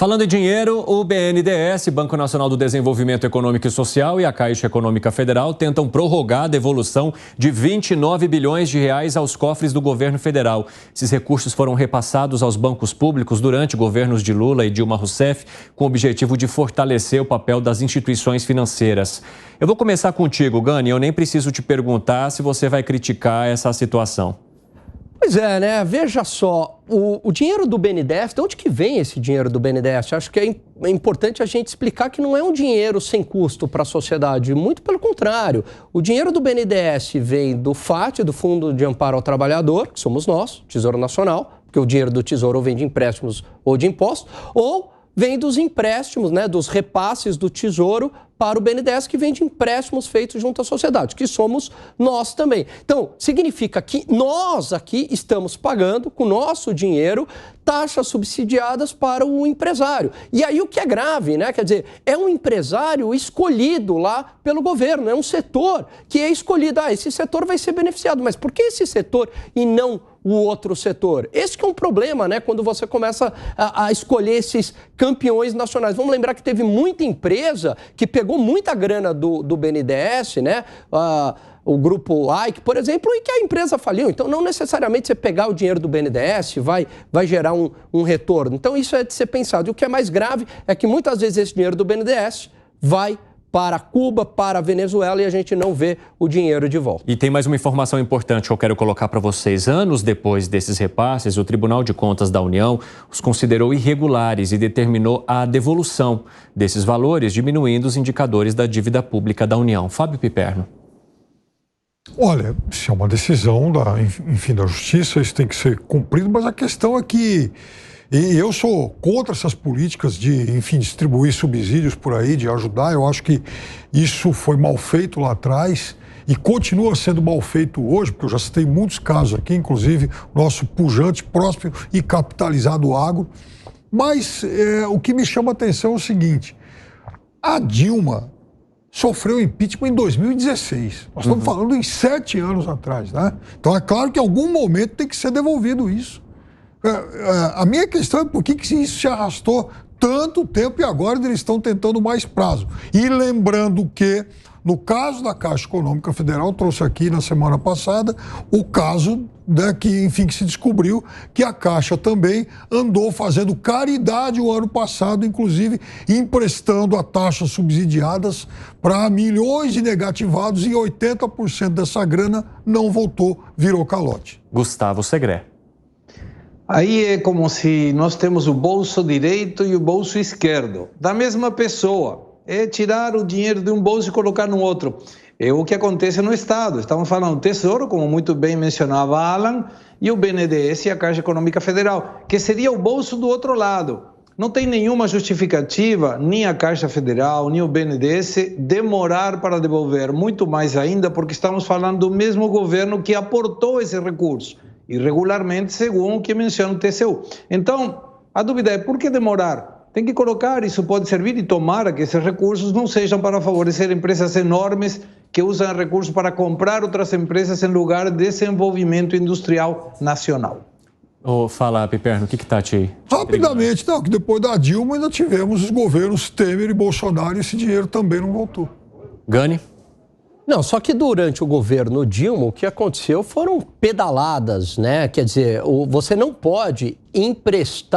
Falando em dinheiro, o BNDES, Banco Nacional do Desenvolvimento Econômico e Social, e a Caixa Econômica Federal tentam prorrogar a devolução de 29 bilhões de reais aos cofres do governo federal. Esses recursos foram repassados aos bancos públicos durante governos de Lula e Dilma Rousseff, com o objetivo de fortalecer o papel das instituições financeiras. Eu vou começar contigo, Gani. Eu nem preciso te perguntar se você vai criticar essa situação. Pois é, né? Veja só, o dinheiro do BNDES, de onde que vem esse dinheiro do BNDES? Acho que é importante a gente explicar que não é um dinheiro sem custo para a sociedade, muito pelo contrário. O dinheiro do BNDES vem do FAT, do Fundo de Amparo ao Trabalhador, que somos nós, Tesouro Nacional, porque o dinheiro do Tesouro vem de empréstimos ou de impostos, ou vem dos empréstimos, né, dos repasses do Tesouro para o BNDES, que vem de empréstimos feitos junto à sociedade, que somos nós também. Então, significa que nós aqui estamos pagando, com o nosso dinheiro, taxas subsidiadas para o empresário. E aí o que é grave, né? Quer dizer, é um empresário escolhido lá pelo governo, é um setor que é escolhido. Esse setor vai ser beneficiado, mas por que esse setor e não o outro setor? Esse que é um problema, né? Quando você começa a escolher esses campeões nacionais. Vamos lembrar que teve muita empresa que pegou muita grana do BNDES, né? O grupo Ike, por exemplo, e que a empresa faliu. Então, não necessariamente você pegar o dinheiro do BNDES vai gerar um retorno. Então, isso é de ser pensado. E o que é mais grave é que muitas vezes esse dinheiro do BNDES vai para Cuba, para a Venezuela, e a gente não vê o dinheiro de volta. E tem mais uma informação importante que eu quero colocar para vocês. Anos depois desses repasses, o Tribunal de Contas da União os considerou irregulares e determinou a devolução desses valores, diminuindo os indicadores da dívida pública da União. Fábio Piperno. Olha, isso é uma decisão da Justiça, isso tem que ser cumprido, mas a questão é que eu sou contra essas políticas de, distribuir subsídios por aí, de ajudar. Eu acho que isso foi mal feito lá atrás e continua sendo mal feito hoje, porque eu já citei muitos casos aqui, inclusive o nosso pujante, próspero e capitalizado agro. Mas o que me chama a atenção é o seguinte: a Dilma sofreu impeachment em 2016. Nós estamos falando em 7 anos atrás, né? Então é claro que em algum momento tem que ser devolvido isso. A minha questão é por que isso se arrastou tanto tempo e agora eles estão tentando mais prazo. E lembrando que, no caso da Caixa Econômica Federal, trouxe aqui na semana passada o caso, né, que se descobriu que a Caixa também andou fazendo caridade o ano passado, inclusive emprestando a taxas subsidiadas para milhões de negativados, e 80% dessa grana não voltou, virou calote. Gustavo Segré. Aí é como se nós temos o bolso direito e o bolso esquerdo da mesma pessoa. É tirar o dinheiro de um bolso e colocar no outro. É o que acontece no Estado. Estamos falando do Tesouro, como muito bem mencionava Alan, e o BNDES e a Caixa Econômica Federal, que seria o bolso do outro lado. Não tem nenhuma justificativa, nem a Caixa Federal, nem o BNDES, demorar para devolver. Muito mais ainda, porque estamos falando do mesmo governo que aportou esse recurso, irregularmente, segundo o que menciona o TCU. Então, a dúvida é por que demorar? Tem que colocar, isso pode servir, e tomara que esses recursos não sejam para favorecer empresas enormes que usam recursos para comprar outras empresas em lugar de desenvolvimento industrial nacional. Fala, Piperno, o que está te... Rapidamente, não, que depois da Dilma ainda tivemos os governos Temer e Bolsonaro e esse dinheiro também não voltou. Gani? Não, só que durante o governo Dilma, o que aconteceu foram pedaladas, né? Quer dizer, você não pode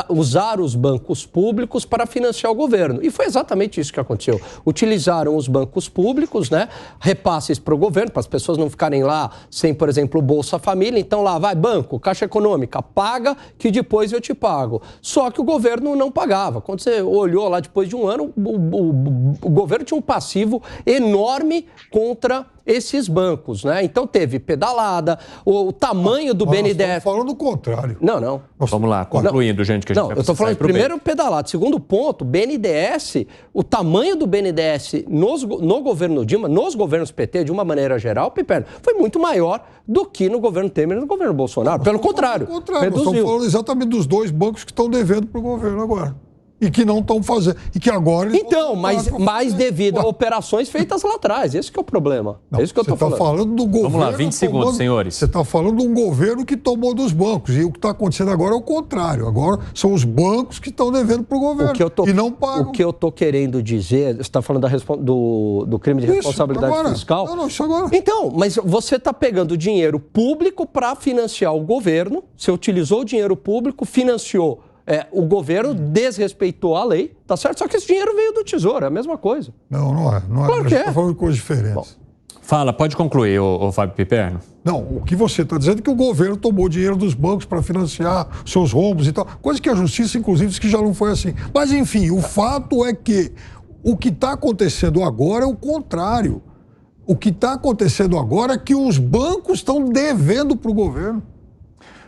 usar os bancos públicos para financiar o governo. E foi exatamente isso que aconteceu. Utilizaram os bancos públicos, né? Repasses para o governo, para as pessoas não ficarem lá sem, por exemplo, o Bolsa Família. Então lá, vai banco, Caixa Econômica, paga que depois eu te pago. Só que o governo não pagava. Quando você olhou lá depois de um ano, o governo tinha um passivo enorme contra esses bancos, né? Então teve pedalada, o tamanho do BNDES... Nós estamos falando o contrário. Não. Vamos lá, concluindo, gente, que a gente vai eu estou falando primeiro pedalado. Segundo ponto, BNDES, o tamanho do BNDES no governo Dilma, nos governos PT, de uma maneira geral, Piperno, foi muito maior do que no governo Temer e no governo Bolsonaro. Pelo contrário, reduziu. Nós estamos falando exatamente dos dois bancos que estão devendo para o governo agora. e que não estão fazendo. E que agora... Então, mas devido a operações feitas lá atrás. Esse que é o problema. Não, é isso que eu estou falando. Você está falando do governo... Vamos lá, 20 segundos, senhores. Você está falando de um governo que tomou dos bancos. E o que está acontecendo agora é o contrário. Agora são os bancos que estão devendo para o governo e não pagam. O que eu estou querendo dizer, você está falando do crime de responsabilidade fiscal? Não, isso agora. Então, mas você está pegando dinheiro público para financiar o governo, você utilizou o dinheiro público, financiou o governo, desrespeitou a lei, tá certo? Só que esse dinheiro veio do Tesouro, é a mesma coisa. Não é. Claro que é. A gente está falando de coisas diferentes. Bom. Fala, pode concluir, ô Fábio Piperno. Não, o que você está dizendo é que o governo tomou dinheiro dos bancos para financiar seus roubos e tal. Coisa que a justiça, inclusive, diz que já não foi assim. Mas, enfim, o fato é que o que está acontecendo agora é o contrário. O que está acontecendo agora é que os bancos estão devendo para o governo.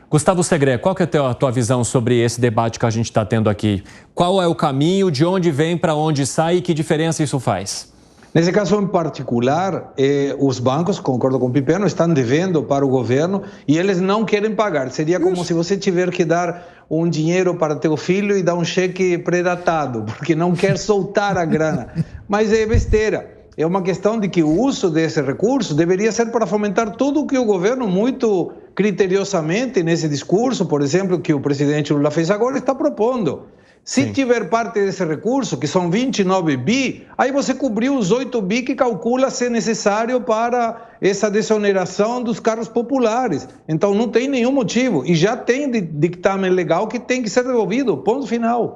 Gustavo Segré, qual que é a tua visão sobre esse debate que a gente está tendo aqui? Qual é o caminho, de onde vem, para onde sai e que diferença isso faz? Nesse caso em particular, os bancos, concordo com o Piperno, estão devendo para o governo e eles não querem pagar. Seria como se você tiver que dar um dinheiro para teu filho e dar um cheque pré-datado, porque não quer soltar a grana. Mas é besteira. É uma questão de que o uso desse recurso deveria ser para fomentar tudo o que o governo, muito criteriosamente, nesse discurso, por exemplo, que o presidente Lula fez agora, está propondo. Se tiver parte desse recurso, que são 29 bi, aí você cobriu os 8 bi que calcula ser necessário para essa desoneração dos carros populares. Então não tem nenhum motivo. E já tem dictamen legal que tem que ser devolvido. Ponto final.